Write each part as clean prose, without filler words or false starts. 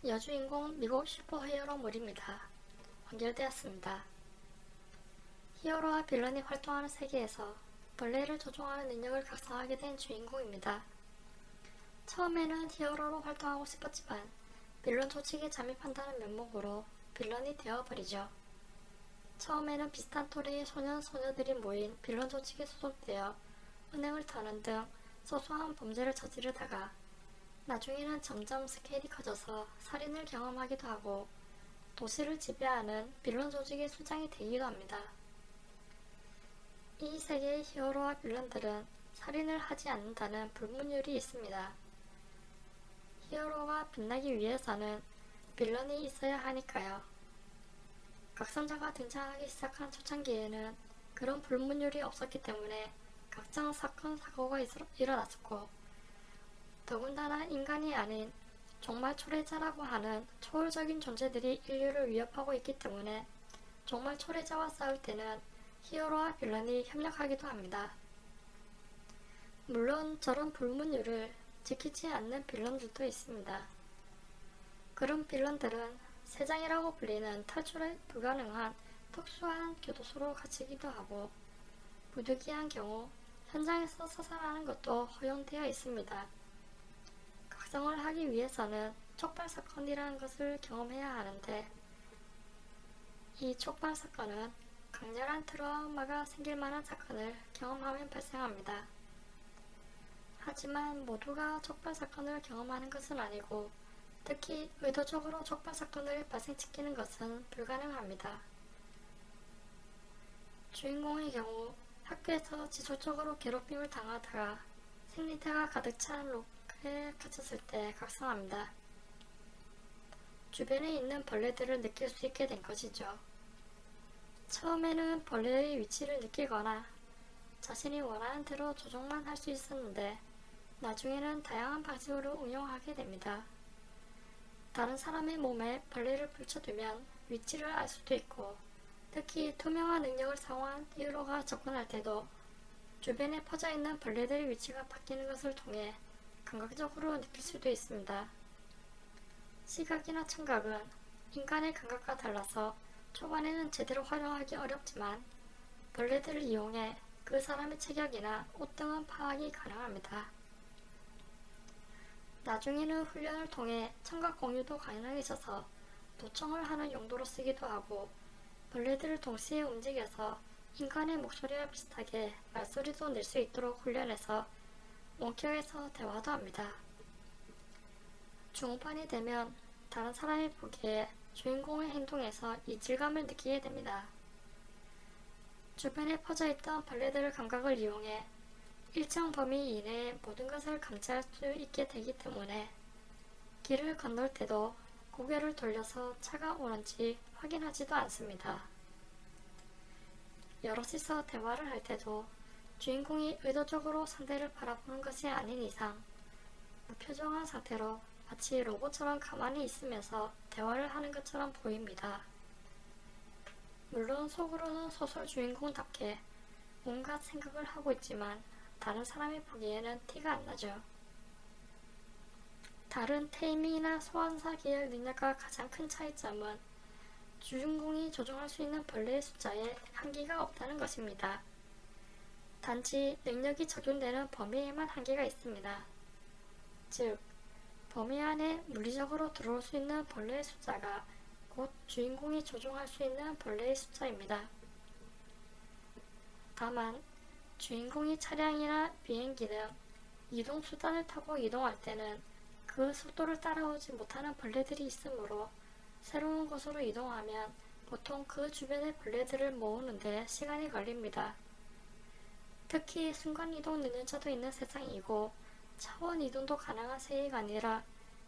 여주인공 미국 슈퍼히어로물입니다. 완결되었습니다. 히어로와 빌런이 활동하는 세계에서 벌레를 조종하는 능력을 각성하게 된 주인공입니다. 처음에는 히어로로 활동하고 싶었지만 빌런 조직에 잠입한다는 면목으로 빌런이 되어버리죠. 처음에는 비슷한 또래의 소년, 소녀들이 모인 빌런 조직에 소속되어 은행을 터는 등 소소한 범죄를 저지르다가 나중에는 점점 스케일이 커져서 살인을 경험하기도 하고 도시를 지배하는 빌런 조직의 수장이 되기도 합니다. 이 세계의 히어로와 빌런들은 살인을 하지 않는다는 불문율이 있습니다. 히어로가 빛나기 위해서는 빌런이 있어야 하니까요. 각성자가 등장하기 시작한 초창기에는 그런 불문율이 없었기 때문에 각종 사건, 사고가 일어났었고 더군다나 인간이 아닌 정말 초래자라고 하는 초월적인 존재들이 인류를 위협하고 있기 때문에 정말 초래자와 싸울 때는 히어로와 빌런이 협력하기도 합니다. 물론 저런 불문율을 지키지 않는 빌런들도 있습니다. 그런 빌런들은 세장이라고 불리는 탈출이 불가능한 특수한 교도소로 갇히기도 하고 부득이한 경우 현장에서 사살하는 것도 허용되어 있습니다. 각성을 하기 위해서는 촉발사건이라는 것을 경험해야 하는데 이 촉발사건은 강렬한 트라우마가 생길 만한 사건을 경험하면 발생합니다. 하지만 모두가 촉발사건을 경험하는 것은 아니고 특히 의도적으로 촉발사건을 발생시키는 것은 불가능합니다. 주인공의 경우 학교에서 지속적으로 괴롭힘을 당하다가 생리대가 가득 찬 록에 갇혔을 때 각성합니다. 주변에 있는 벌레들을 느낄 수 있게 된 것이죠. 처음에는 벌레의 위치를 느끼거나 자신이 원하는 대로 조종만 할 수 있었는데 나중에는 다양한 방식으로 응용하게 됩니다. 다른 사람의 몸에 벌레를 붙여두면 위치를 알 수도 있고 특히 투명한 능력을 사용한 히어로가 접근할 때도 주변에 퍼져있는 벌레들의 위치가 바뀌는 것을 통해 감각적으로 느낄 수도 있습니다. 시각이나 청각은 인간의 감각과 달라서 초반에는 제대로 활용하기 어렵지만 벌레들을 이용해 그 사람의 체격이나 옷 등은 파악이 가능합니다. 나중에는 훈련을 통해 청각 공유도 가능해져서 도청을 하는 용도로 쓰기도 하고 벌레들을 동시에 움직여서 인간의 목소리와 비슷하게 말소리도 낼 수 있도록 훈련해서 원격에서 대화도 합니다. 중후반이 되면 다른 사람이 보기에 주인공의 행동에서 이질감을 느끼게 됩니다. 주변에 퍼져있던 벌레들의 감각을 이용해 일정 범위 이내에 모든 것을 감지할 수 있게 되기 때문에 길을 건널 때도 고개를 돌려서 차가 오는지 확인하지도 않습니다. 여럿이서 대화를 할 때도 주인공이 의도적으로 상대를 바라보는 것이 아닌 이상 무표정한 상태로 마치 로봇처럼 가만히 있으면서 대화를 하는 것처럼 보입니다. 물론 속으로는 소설 주인공답게 온갖 생각을 하고 있지만 다른 사람이 보기에는 티가 안 나죠. 다른 테이밍이나 소환사 계열 능력과 가장 큰 차이점은 주인공이 조종할 수 있는 벌레의 숫자에 한계가 없다는 것입니다. 단지 능력이 적용되는 범위에만 한계가 있습니다. 즉, 범위 안에 물리적으로 들어올 수 있는 벌레의 숫자가 곧 주인공이 조종할 수 있는 벌레의 숫자입니다. 다만 주인공이 차량이나 비행기 등 이동수단을 타고 이동할 때는 그 속도를 따라오지 못하는 벌레들이 있으므로 새로운 곳으로 이동하면 보통 그 주변의 벌레들을 모으는데 시간이 걸립니다. 특히 순간이동 능력자도 있는 세상이고 차원 이동도 가능한 세계가 아니라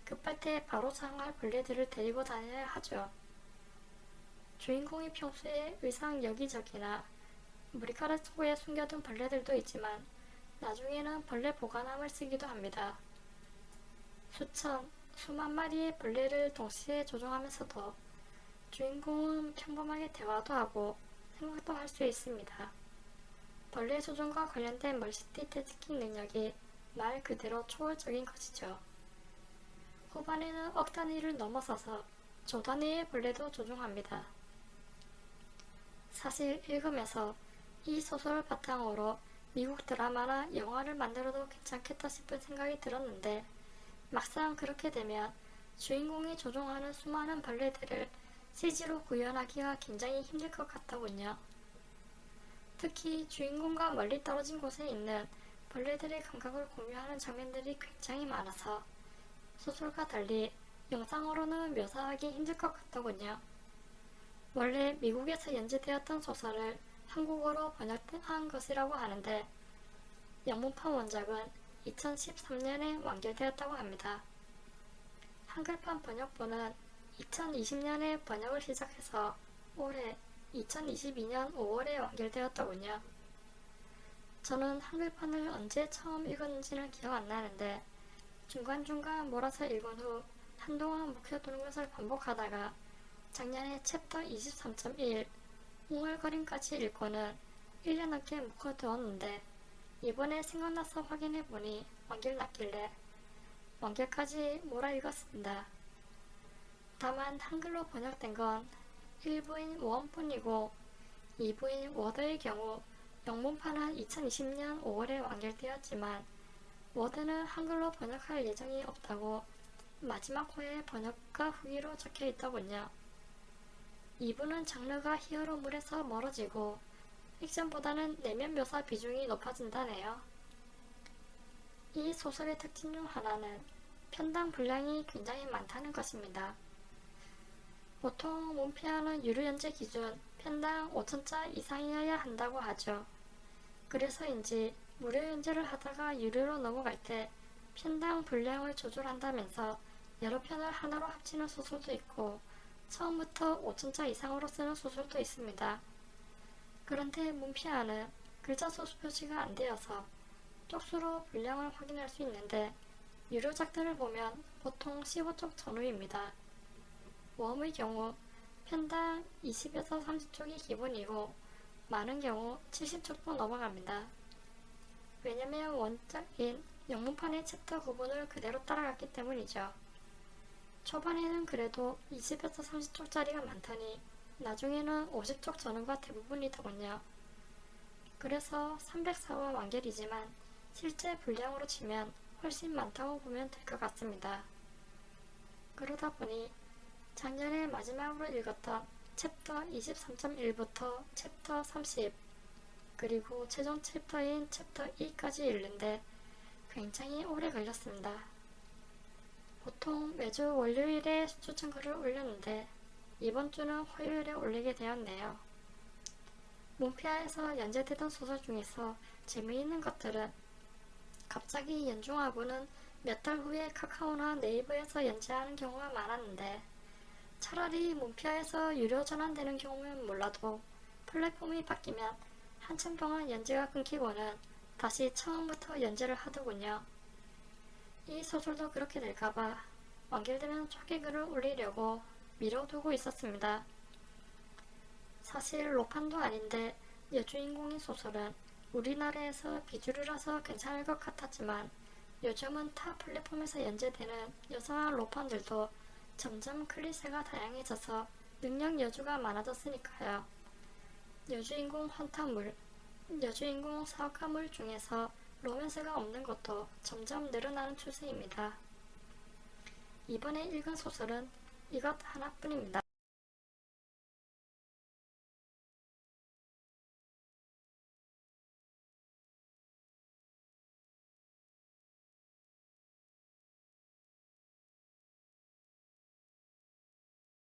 급할 때 바로 상할 벌레들을 데리고 다녀야 하죠. 주인공이 평소에 의상 여기저기나 머리카락 속에 숨겨둔 벌레들도 있지만 나중에는 벌레 보관함을 쓰기도 합니다. 수천, 수만 마리의 벌레를 동시에 조종하면서도 주인공은 평범하게 대화도 하고 생각도 할 수 있습니다. 벌레 조종과 관련된 멀티태스킹 능력이 말 그대로 초월적인 것이죠. 후반에는 억 단위를 넘어서서 조 단위의 벌레도 조종합니다. 사실 읽으면서 이 소설을 바탕으로 미국 드라마나 영화를 만들어도 괜찮겠다 싶은 생각이 들었는데 막상 그렇게 되면 주인공이 조종하는 수많은 벌레들을 CG로 구현하기가 굉장히 힘들 것 같더군요. 특히 주인공과 멀리 떨어진 곳에 있는 벌레들의 감각을 공유하는 장면들이 굉장히 많아서 소설과 달리 영상으로는 묘사하기 힘들 것 같더군요. 원래 미국에서 연재되었던 소설을 한국어로 번역한 것이라고 하는데 영문판 원작은 2013년에 완결되었다고 합니다. 한글판 번역본은 2020년에 번역을 시작해서 올해 2022년 5월에 완결되었더군요. 저는 한글판을 언제 처음 읽었는지는 기억 안 나는데 중간중간 몰아서 읽은 후 한동안 묵혀두는 것을 반복하다가 작년에 챕터 23.1 웅얼거림까지 읽고는 1년 넘게 묵혀두었는데 이번에 생각나서 확인해보니 완결 났길래 완결까지 몰아 읽었습니다. 다만 한글로 번역된 건 1부인 원뿐이고 2부인 워드의 경우 영문판은 2020년 5월에 완결되었지만 워드는 한글로 번역할 예정이 없다고 마지막 호의 번역가 후기로 적혀 있더군요. 2부는 장르가 히어로물에서 멀어지고 액션보다는 내면 묘사 비중이 높아진다네요. 이 소설의 특징 중 하나는 편당 분량이 굉장히 많다는 것입니다. 보통 문피아는 유료 연재 기준 편당 5천자 이상이어야 한다고 하죠. 그래서인지 무료 연재를 하다가 유료로 넘어갈 때 편당 분량을 조절한다면서 여러 편을 하나로 합치는 소설도 있고 처음부터 5천자 이상으로 쓰는 소설도 있습니다. 그런데 문피아는 글자 수 표시가 안 되어서 쪽수로 분량을 확인할 수 있는데 유료작들을 보면 보통 15쪽 전후입니다. 웜의 경우 편당 20에서 30쪽이 기본이고 많은 경우 70쪽도 넘어갑니다. 왜냐면 원작인 영문판의 챕터 구분을 그대로 따라갔기 때문이죠. 초반에는 그래도 20에서 30쪽짜리가 많더니 나중에는 50쪽 전후가 대부분이더군요. 그래서 304화 완결이지만 실제 분량으로 치면 훨씬 많다고 보면 될 것 같습니다. 그러다 보니 작년에 마지막으로 읽었던 챕터 23.1부터 챕터 30 그리고 최종 챕터인 챕터 2까지 읽는데 굉장히 오래 걸렸습니다. 보통 매주 월요일에 추천글을 올렸는데 이번 주는 화요일에 올리게 되었네요. 문피아에서 연재되던 소설 중에서 재미있는 것들은 갑자기 연중하고는 몇 달 후에 카카오나 네이버에서 연재하는 경우가 많았는데 차라리 문피아에서 유료 전환되는 경우면 몰라도 플랫폼이 바뀌면 한참 동안 연재가 끊기고는 다시 처음부터 연재를 하더군요. 이 소설도 그렇게 될까봐 완결되면 초기글을 올리려고 미뤄두고 있었습니다. 사실 로판도 아닌데 여주인공인 소설은 우리나라에서 비주류라서 괜찮을 것 같았지만 요즘은 타 플랫폼에서 연재되는 여성한 로판들도 점점 클리셰가 다양해져서 능력 여주가 많아졌으니까요. 여주인공 환타물, 여주인공 사업가물 중에서 로맨스가 없는 것도 점점 늘어나는 추세입니다. 이번에 읽은 소설은 이것 하나뿐입니다.